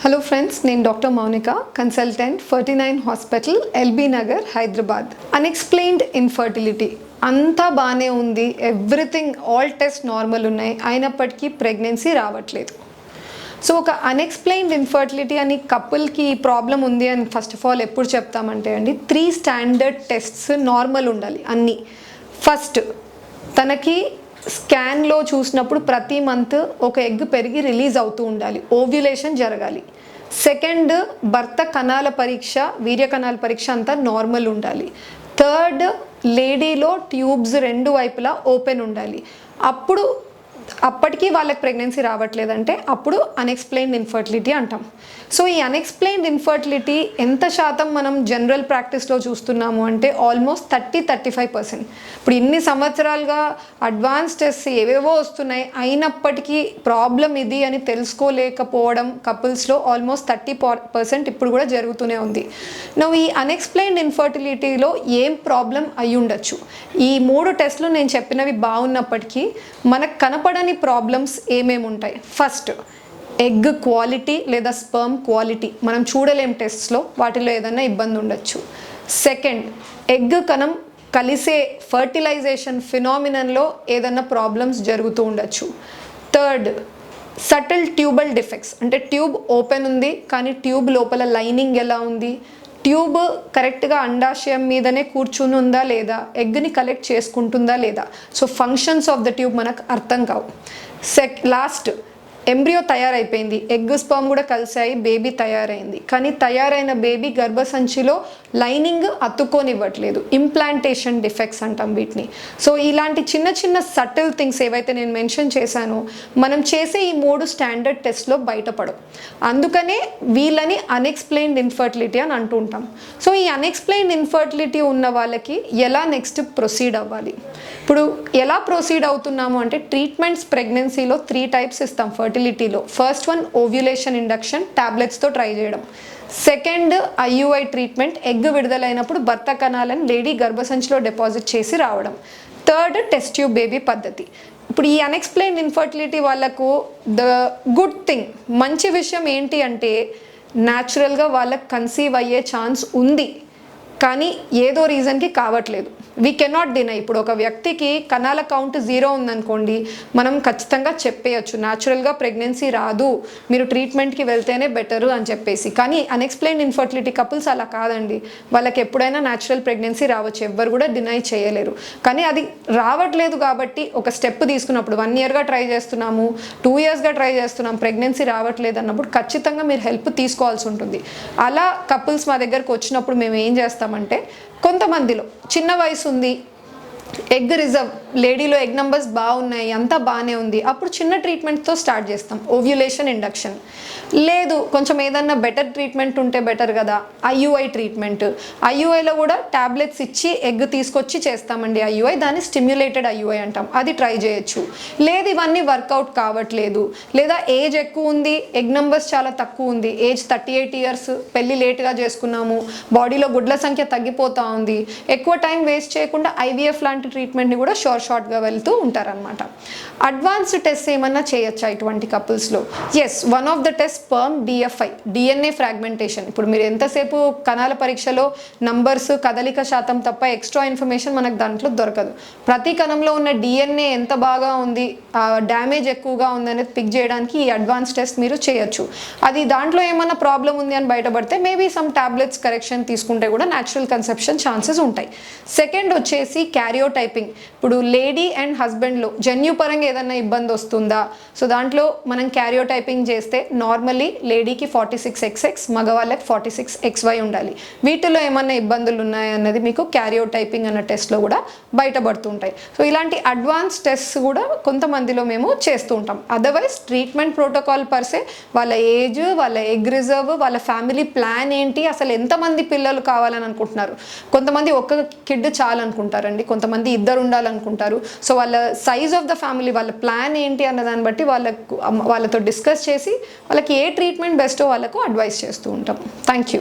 Hello friends, నేను doctor Mounika, consultant 49 hospital, LB Nagar, Hyderabad. Unexplained infertility అంతా బాగానే ఉంది, ఎవ్రీథింగ్ ఆల్ టెస్ట్ నార్మల్ ఉన్నాయి, అయినప్పటికీ ప్రెగ్నెన్సీ రావట్లేదు. సో ఒక అన్ఎక్స్ప్లెయిన్డ్ ఇన్ఫర్టిలిటీ అని కపుల్కి ప్రాబ్లం ఉంది అని ఫస్ట్ ఆఫ్ ఆల్ ఎప్పుడు చెప్తామంటే అండి, 3 స్టాండర్డ్ టెస్ట్స్ నార్మల్ ఉండాలి అన్నీ. ఫస్ట్, తనకి స్కాన్లో చూసినప్పుడు ప్రతి మంత్ ఒక ఎగ్ పెరిగి రిలీజ్ అవుతూ ఉండాలి, ఓవ్యులేషన్ జరగాలి. సెకండ్, భర్త కణాల పరీక్ష, వీర్య కణాల పరీక్ష అంతా నార్మల్ ఉండాలి. థర్డ్, లేడీలో ట్యూబ్స్ 2 వైపులా ఓపెన్ ఉండాలి. అప్పటికీ వాళ్ళకి ప్రెగ్నెన్సీ రావట్లేదంటే అప్పుడు అన్ఎక్స్ప్లెయిన్డ్ ఇన్ఫర్టిలిటీ అంటాం. సో ఈ అన్ఎక్స్ప్లెయిన్డ్ ఇన్ఫర్టిలిటీ ఎంత శాతం మనం జనరల్ ప్రాక్టీస్లో చూస్తున్నాము అంటే ఆల్మోస్ట్ 30-35%. ఇప్పుడు ఇన్ని సంవత్సరాలుగా అడ్వాన్స్ టెస్ట్ ఏవేవో వస్తున్నాయి, అయినప్పటికీ ప్రాబ్లం ఇది అని తెలుసుకోలేకపోవడం కపుల్స్లో ఆల్మోస్ట్ 30% ఇప్పుడు కూడా జరుగుతూనే ఉంది. ఈ అన్ఎక్స్ప్లెయిన్డ్ ఇన్ఫర్టిలిటీలో ఏం ప్రాబ్లం అయి ఉండొచ్చు? ఈ 3 టెస్ట్లు నేను చెప్పినవి బాగున్నప్పటికీ మనకు కనపడని ప్రాబ్లమ్స్ ఏమేమి ఉంటాయి? ఫస్ట్, ఎగ్ క్వాలిటీ లేదా స్పర్మ్ క్వాలిటీ మనం చూడలేం టెస్ట్స్లో, వాటిలో ఏదైనా ఇబ్బంది ఉండొచ్చు. సెకండ్, ఎగ్ కణం కలిసే ఫర్టిలైజేషన్ ఫినామినన్లో ఏదైనా ప్రాబ్లమ్స్ జరుగుతూ ఉండొచ్చు. థర్డ్, సటిల్ ట్యూబల్ డిఫెక్ట్స్, అంటే ట్యూబ్ ఓపెన్ ఉంది కానీ ట్యూబ్ లోపల లైనింగ్ ఎలా ఉంది, ట్యూబ్ కరెక్ట్గా అండాశయం మీదనే కూర్చుని ఉందా లేదా, ఎగ్ని కలెక్ట్ చేసుకుంటుందా లేదా, so functions of the tube మనకు అర్థం కావు. లాస్ట్, ఎంబ్రియో తయారైపోయింది, ఎగ్ స్పర్మ్ కూడా కలిసాయి, బేబీ తయారైంది, కానీ తయారైన బేబీ గర్భసంచిలో లైనింగ్ అతుక్కోనివ్వట్లేదు, ఇంప్లాంటేషన్ డిఫెక్ట్స్ అంటాం వీటిని. సో ఇలాంటి చిన్న చిన్న సటిల్ థింగ్స్ ఏవైతే నేను మెన్షన్ చేశానో మనం చేసే ఈ 3 స్టాండర్డ్ టెస్ట్లో బయటపడవు. అందుకనే వీళ్ళని అన్ఎక్స్ప్లెయిన్డ్ ఇన్ఫర్టిలిటీ అని అంటుంటాం. సో ఈ అన్ఎక్స్ప్లెయిన్డ్ ఇన్ఫర్టిలిటీ ఉన్న వాళ్ళకి ఎలా నెక్స్ట్ ప్రొసీడ్ అవ్వాలి? ఇప్పుడు ఎలా ప్రొసీడ్ అవుతున్నాము అంటే, ట్రీట్మెంట్స్ ప్రెగ్నెన్సీలో 3 టైప్స్ ఇస్తాం ఫర్టిలిటీలో. ఫస్ట్ వన్, ఓవ్యులేషన్ ఇండక్షన్, టాబ్లెట్స్తో ట్రై చేయడం. సెకండ్, ఐయుఐ ట్రీట్మెంట్, ఎగ్ విడుదలైనప్పుడు భర్త కణాలను లేడీ గర్భసంచిలో డిపాజిట్ చేసి రావడం. థర్డ్, టెస్ట్ ట్యూబ్ బేబీ పద్ధతి. ఇప్పుడు ఈ అన్ఎక్స్ప్లెయిన్డ్ ఇన్ఫర్టిలిటీ వాళ్ళకు ద గుడ్ థింగ్, మంచి విషయం ఏంటి అంటే, న్యాచురల్గా వాళ్ళకి కన్సీవ్ అయ్యే ఛాన్స్ ఉంది, కానీ ఏదో రీజన్కి కావట్లేదు. We cannot deny. ఇప్పుడు ఒక వ్యక్తికి కణాల కౌంట్ 0 ఉందనుకోండి, మనం ఖచ్చితంగా చెప్పేయచ్చు న్యాచురల్గా ప్రెగ్నెన్సీ రాదు, మీరు ట్రీట్మెంట్కి వెళ్తేనే బెటరు అని చెప్పేసి. కానీ అన్ఎక్స్ప్లెయిన్డ్ ఇన్ఫర్టిలిటీ కపుల్స్ అలా కాదండి, వాళ్ళకి ఎప్పుడైనా న్యాచురల్ ప్రెగ్నెన్సీ రావచ్చు, ఎవ్వరు కూడా డినై చేయలేరు. కానీ అది రావట్లేదు కాబట్టి ఒక స్టెప్ తీసుకున్నప్పుడు, 1 ఇయర్గా ట్రై చేస్తున్నాము, 2 ఇయర్స్గా ట్రై చేస్తున్నాం, ప్రెగ్నెన్సీ రావట్లేదు అన్నప్పుడు ఖచ్చితంగా మీరు హెల్ప్ తీసుకోవాల్సి ఉంటుంది. అలా కపుల్స్ మా దగ్గరకు వచ్చినప్పుడు మేము ఏం చేస్తామంటే, కొంతమందిలో చిన్న వయసు ఉంది, ఎగ్ రిజర్వ్, లేడీలో ఎగ్ నెంబర్స్ బాగున్నాయి, అంతా బాగానే ఉంది, అప్పుడు చిన్న ట్రీట్మెంట్తో స్టార్ట్ చేస్తాం, ఓవ్యులేషన్ ఇండక్షన్. లేదు, కొంచెం ఏదన్నా బెటర్ ట్రీట్మెంట్ ఉంటే బెటర్ కదా, ఐయుఐ ట్రీట్మెంట్. ఐయుఐలో కూడా ట్యాబ్లెట్స్ ఇచ్చి ఎగ్ తీసుకొచ్చి చేస్తామండి ఐయుఐ, దాన్ని స్టిమ్యులేటెడ్ ఐయుఐ అంటాం, అది ట్రై చేయొచ్చు. లేదు ఇవన్నీ వర్కౌట్ కావట్లేదు, లేదా ఏజ్ ఎక్కువ ఉంది, ఎగ్ నెంబర్స్ చాలా తక్కువ ఉంది, ఏజ్ 38 ఇయర్స్, పెళ్ళి లేట్గా చేసుకున్నాము, బాడీలో గుడ్ల సంఖ్య తగ్గిపోతూ ఉంది, ఎక్కువ టైం వేస్ట్ చేయకుండా ఐవీఎఫ్ లాంటి ట్రీట్మెంట్ని కూడా షార్ట్గా వెళ్తూ ఉంటారనమాట. అడ్వాన్స్డ్ టెస్ట్ ఏమన్నా చేయొచ్చా ఇటువంటి కపుల్స్లో? Yes, one of the test sperm DFI, DNA fragmentation. ఇప్పుడు మీరు ఎంతసేపు కణాల పరీక్షలో నంబర్స్, కదలిక శాతం తప్ప ఎక్స్ట్రా ఇన్ఫర్మేషన్ మనకు దాంట్లో దొరకదు. ప్రతి కణంలో ఉన్న డిఎన్ఏ ఎంత బాగా ఉంది, డ్యామేజ్ ఎక్కువగా ఉంది అనేది పిక్ చేయడానికి ఈ అడ్వాన్స్ టెస్ట్ మీరు చేయొచ్చు. అది దాంట్లో ఏమన్నా ప్రాబ్లం ఉంది అని బయటపడితే మేబీ సమ్ టాబ్లెట్స్ కరెక్షన్ తీసుకుంటే కూడా న్యాచురల్ కన్సెప్షన్ ఛాన్సెస్ ఉంటాయి. సెకండ్ వచ్చేసి క్యారియోటైపింగ్. ఇప్పుడు లేడీ అండ్ హస్బెండ్లో జన్యుపరంగా ఏదైనా ఇబ్బంది వస్తుందా, సో దాంట్లో మనం క్యారియోటైపింగ్ చేస్తే నార్మల్లీ లేడీకి 46XX, మగవాళ్ళకి 46XY ఉండాలి. వీటిలో ఏమన్నా ఇబ్బందులు ఉన్నాయన్నది మీకు క్యారియోటైపింగ్ అన్న టెస్ట్లో కూడా బయటపడుతూ ఉంటాయి. సో ఇలాంటి అడ్వాన్స్ టెస్ట్ కూడా కొంతమందిలో మేము చేస్తూ ఉంటాం. అదర్వైజ్ ట్రీట్మెంట్ ప్రోటోకాల్ పర్సే, వాళ్ళ ఏజ్, వాళ్ళ ఎగ్ రిజర్వ్, వాళ్ళ ఫ్యామిలీ ప్లాన్ ఏంటి, అసలు ఎంతమంది పిల్లలు కావాలని అనుకుంటున్నారు. కొంతమంది ఒక్క కిడ్ చాలనుకుంటారండి, కొంతమంది 2 ఉండాలనుకుంటారు. సో వాళ్ళ సైజ్ ఆఫ్ ద ఫ్యామిలీ, వాళ్ళ ప్లాన్ ఏంటి అన్న దాన్ని బట్టి వాళ్ళతో డిస్కస్ చేసి వాళ్ళకి ఏ ట్రీట్మెంట్ బెస్టో వాళ్ళకు అడ్వైస్ చేస్తూ ఉంటాం. Thank you.